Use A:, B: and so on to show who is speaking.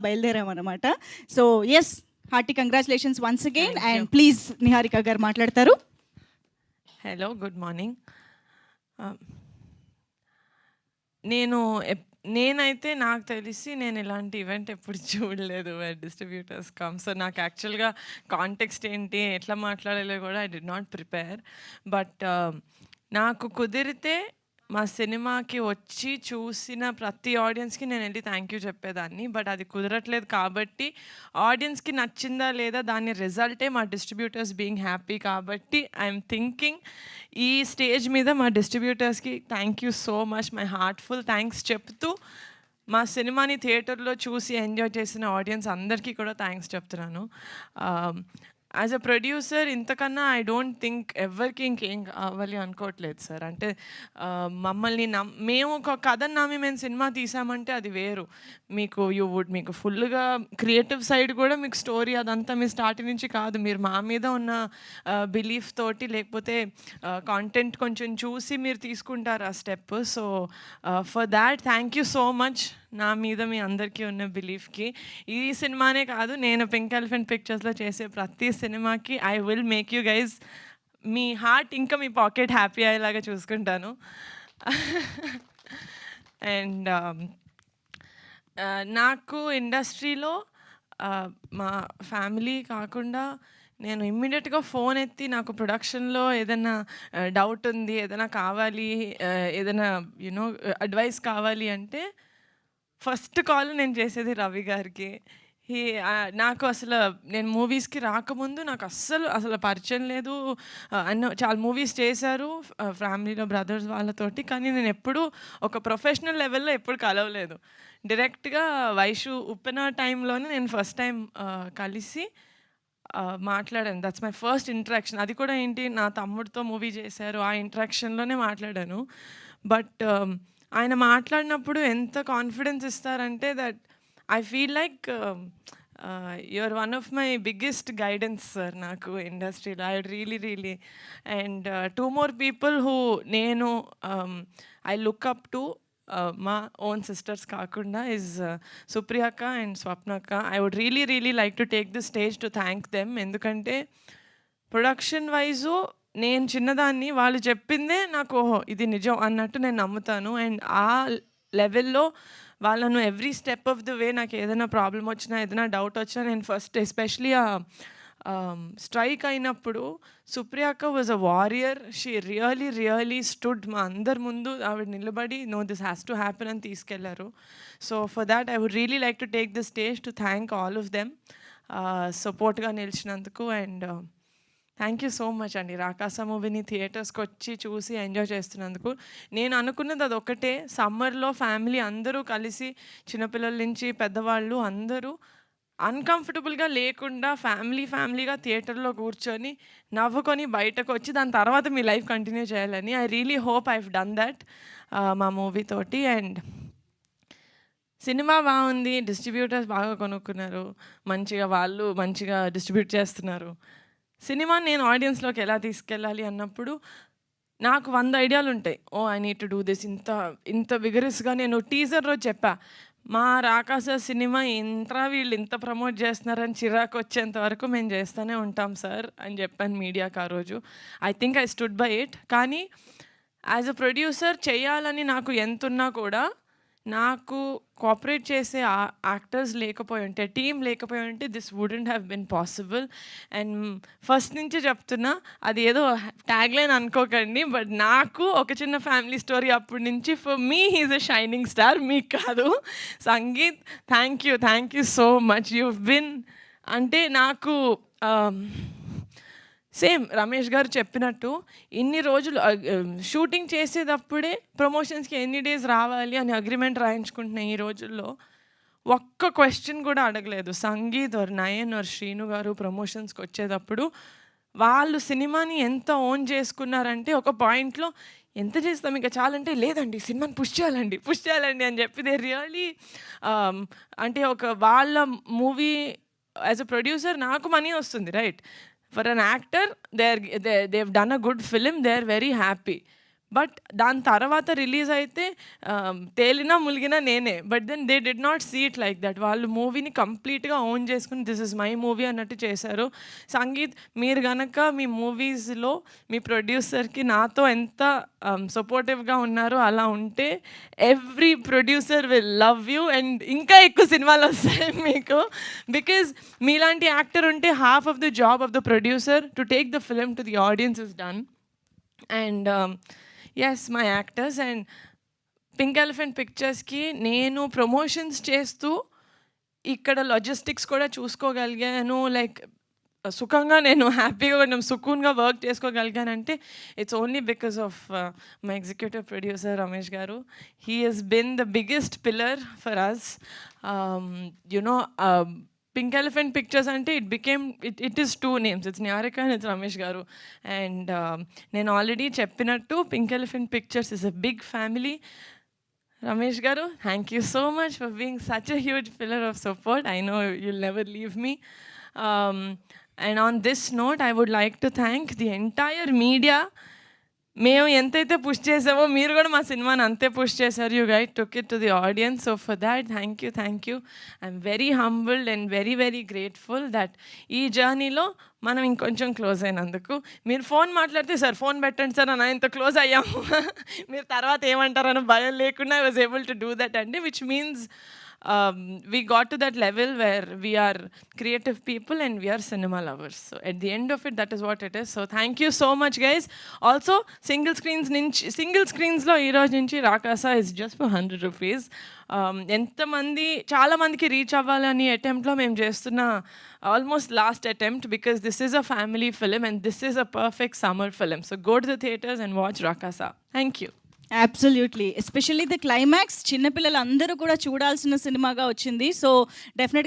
A: బయలుదేరామన్నమాట. So yes, hearty congratulations once again.
B: Thank
A: and
B: you.
A: Please Niharika గారు మాట్లాడతారు.
B: Hello, good morning. నేను నేనైతే నాకు తెలిసి నేను ఇలాంటి ఈవెంట్ ఎప్పుడు చూడలేదు వేర్ డిస్ట్రిబ్యూటర్స్ కమ్. సో నాకు యాక్చువల్గా కాంటెక్స్ట్ ఏంటి, ఎట్లా మాట్లాడాలో కూడా I did not prepare. But నాకు కుదిరితే మా సినిమాకి వచ్చి చూసిన ప్రతి ఆడియన్స్కి నేను వెళ్ళి థ్యాంక్ యూ చెప్పేదాన్ని. బట్ అది కుదరట్లేదు కాబట్టి ఆడియన్స్కి నచ్చిందా లేదా దాని రిజల్టే మా డిస్ట్రిబ్యూటర్స్ బీయింగ్ హ్యాపీ. కాబట్టి ఐఎమ్ థింకింగ్ ఈ స్టేజ్ మీద మా డిస్ట్రిబ్యూటర్స్కి thank you so much, my heartful thanks చెప్తూ మా సినిమాని థియేటర్లో చూసి ఎంజాయ్ చేసిన ఆడియన్స్ అందరికీ కూడా థ్యాంక్స్ చెప్తున్నాను. యాజ్ అ ప్రొడ్యూసర్ ఇంతకన్నా ఐ డోంట్ థింక్ ఎవరికి ఇంకేం కావాలి అనుకోవట్లేదు సార్. అంటే మమ్మల్ని మేము ఒక కథను నమ్మి మేము సినిమా తీసామంటే అది వేరు. మీకు ఫుల్గా క్రియేటివ్ సైడ్ కూడా మీకు స్టోరీ అదంతా మీ స్టార్టింగ్ నుంచి కాదు, మీరు మా మీద ఉన్న బిలీఫ్ తోటి లేకపోతే కాంటెంట్ కొంచెం చూసి మీరు తీసుకుంటారు ఆ step. So for that thank you so much. నా మీద మీ అందరికీ ఉన్న బిలీఫ్కి. ఈ సినిమానే కాదు, నేను పింక్ ఎలిఫెంట్ పిక్చర్స్లో చేసే ప్రతి సినిమాకి I will make you guys me heart ఇంకా మీ పాకెట్ హ్యాపీ అయ్యేలాగా చూసుకుంటాను. అండ్ నాకు ఇండస్ట్రీలో మా ఫ్యామిలీ కాకుండా నేను ఇమ్మీడియట్గా ఫోన్ ఎత్తి నాకు ప్రొడక్షన్లో ఏదైనా డౌట్ ఉంది, ఏదైనా కావాలి, ఏదైనా అడ్వైస్ కావాలి అంటే ఫస్ట్ కాల్ నేను చేసేది రవి గారికి. నాకు అసలు నేను మూవీస్కి రాకముందు నాకు అసలు పరిచయం లేదు. చాలా మూవీస్ చేశారు ఫ్యామిలీలో బ్రదర్స్ వాళ్ళతోటి, కానీ నేను ఎప్పుడూ ఒక ప్రొఫెషనల్ లెవెల్లో ఎప్పుడు కలవలేదు. డైరెక్ట్గా వైషు ఉప్పెన టైంలోనే నేను ఫస్ట్ టైం కలిసి మాట్లాడాను. That's my first interaction. అది కూడా ఏంటి, నా తమ్ముడితో మూవీ చేశారు, ఆ ఇంటరాక్షన్లోనే మాట్లాడాను. బట్ ఆయన మాట్లాడినప్పుడు ఎంత కాన్ఫిడెన్స్ ఇస్తారంటే that I feel like you are one of my biggest guidance sir నాకు ఇండస్ట్రీలో. I really and two more people who నేను ఐ లుక్ అప్ టు మా ఓన్ సిస్టర్స్ కాకుండా ఇస్ సుప్రియక్క అండ్ స్వప్నక్క. I would really like to take the stage to thank them. ఎందుకంటే production wise నేను చిన్నదాన్ని, వాళ్ళు చెప్పిందే నాకు ఓహో ఇది నిజం అన్నట్టు నేను నమ్ముతాను. అండ్ ఆ లెవెల్లో వాళ్ళను every step of the way నాకు ఏదైనా ప్రాబ్లం వచ్చినా, ఏదైనా డౌట్ వచ్చినా నేను ఫస్ట్ ఎస్పెషలీ స్ట్రైక్ అయినప్పుడు సుప్రియక్క was a warrior. She really stood మా అందరి ముందు ఆవిడ నిలబడి no this has to happen అని తీసుకెళ్లారు. So for that I would really like to take the stage to thank all of them సపోర్ట్గా నిలిచినందుకు. And thank you so much అండి రాకాస మూవీని థియేటర్స్కి వచ్చి చూసి ఎంజాయ్ చేస్తున్నందుకు. నేను అనుకున్నది అదొకటే, సమ్మర్లో ఫ్యామిలీ అందరూ కలిసి చిన్నపిల్లల నుంచి పెద్దవాళ్ళు అందరూ అన్కంఫర్టబుల్గా లేకుండా ఫ్యామిలీగా థియేటర్లో కూర్చొని నవ్వుకొని బయటకు వచ్చి దాని తర్వాత మీ లైఫ్ కంటిన్యూ చేయాలని I really hope I done that మా మూవీ తోటి. అండ్ సినిమా బాగుంది, డిస్ట్రిబ్యూటర్స్ బాగా కొనుక్కున్నారు, వాళ్ళు మంచిగా డిస్ట్రిబ్యూట్ చేస్తున్నారు. సినిమా నేను ఆడియన్స్లోకి ఎలా తీసుకెళ్ళాలి అన్నప్పుడు నాకు 100 ఐడియాలు ఉంటాయి. I need to do this. ఇంత విగరస్గా నేను టీజర్ రోజు చెప్పా, మా రాకాస సినిమా వీళ్ళు ఇంత ప్రమోట్ చేస్తున్నారని చిరాకు వచ్చేంత వరకు మేము చేస్తూనే ఉంటాం సార్ అని చెప్పాను మీడియాకి ఆ రోజు. I think I stood by it. కానీ యాజ్ అ ప్రొడ్యూసర్ చేయాలని నాకు ఎంతున్నా కూడా నాకు కోఆపరేట్ చేసే యాక్టర్స్ లేకపోయి ఉంటే, టీమ్ లేకపోయి ఉంటే this wouldn't have been possible. And first నుంచి చెప్తున్నా, అది ఏదో ట్యాగ్లైన్ అనుకోకండి, బట్ నాకు ఒక చిన్న ఫ్యామిలీ స్టోరీ అప్పటి నుంచి for me he's a shining star, మీకు కాదు. Sangeeth thank you so much. You been అంటే నాకు సేమ్ రమేష్ గారు చెప్పినట్టు ఇన్ని రోజులు షూటింగ్ చేసేటప్పుడే ప్రమోషన్స్కి ఎన్ని డేస్ రావాలి అని అగ్రిమెంట్ రాయించుకుంటున్నాయి. ఈ రోజుల్లో ఒక్క క్వశ్చన్ కూడా అడగలేదు. సంగీత్ ఆర్ నయన్ ఆర్ శ్రీను గారు ప్రమోషన్స్కి వచ్చేటప్పుడు వాళ్ళు సినిమాని ఎంత ఓన్ చేసుకున్నారంటే ఒక పాయింట్లో ఎంత చేస్తాం ఇంకా చాలంటే, లేదండి సినిమాని పుష్ చేయాలండి అని చెప్పి దే రియలీ అంటే వాళ్ళ మూవీ యాజ్ అ ప్రొడ్యూసర్ నాకు మనీ వస్తుంది, right? For an actor, they've done a good film, they're very happy. But దాని తర్వాత రిలీజ్ అయితే తేలినా ములిగినా నేనే. But then they did not see it like that. వాళ్ళు మూవీని కంప్లీట్గా ఓన్ చేసుకుని దిస్ ఇస్ మై మూవీ అన్నట్టు చేశారు. సంగీత్, మీరు గనక మీ మూవీస్లో మీ ప్రొడ్యూసర్కి నాతో ఎంత సపోర్టివ్గా ఉన్నారో అలా ఉంటే every producer will love you and ఇంకా ఎక్కువ సినిమాలు వస్తాయి మీకు. బికాజ్ మీలాంటి యాక్టర్ ఉంటే half of the job of the producer to take the film to the audience is done. And yes, my actors and Pink Elephant పిక్చర్స్కి నేను promotions చేస్తూ ఇక్కడ లాజిస్టిక్స్ కూడా చూసుకోగలిగాను. లైక్ సుఖంగా నేను హ్యాపీగా కొంచెం సుకూన్గా వర్క్ చేసుకోగలిగానంటే it's only because of my executive producer Ramesh garu. He has been the biggest pillar for us. You know Pink Elephant Pictures అంటే it is 2 names. It's Niharika and it's Ramesh garu. And నేను ఆల్రెడీ చెప్పినట్టు Pink Elephant Pictures is a big family. Ramesh garu, thank you so much for being such a huge pillar of support. I know you'll never leave me. And on this note I would like to thank the entire media. మేము ఎంతైతే push చేసామో మీరు కూడా మా సినిమాని అంతే push చేశారు. You guide took it to the audience. So for that thank you. I'm very humbled and very very grateful that ఈ జర్నీలో మనం ఇంకొంచెం క్లోజ్ అయినందుకు. మీరు ఫోన్ మాట్లాడితే సార్ ఫోన్ పెట్టండి సార్ అని ఇంత క్లోజ్ అయ్యాము. మీరు తర్వాత ఏమంటారని భయం లేకుండా I was able to do that అండి, which means we got to that level where we are creative people and we are cinema lovers. So at the end of it, that is what it is. So thank you so much, guys. Also, single screens lo ee roju nunchi Rakasa is just for 100 rupees. ఎంతమంది చాలా మందికి reach అవ్వాలని అటెంప్ట్లో మేము చేస్తున్న almost last attempt, because this is a family film and this is a perfect summer film. So go to the theatres and watch Rakasa. Thank you.
A: Absolutely, especially the climax చిన్నపిల్లలు అందరూ కూడా చూడాల్సిన సినిమాగా వచ్చింది. So డెఫినెట్గా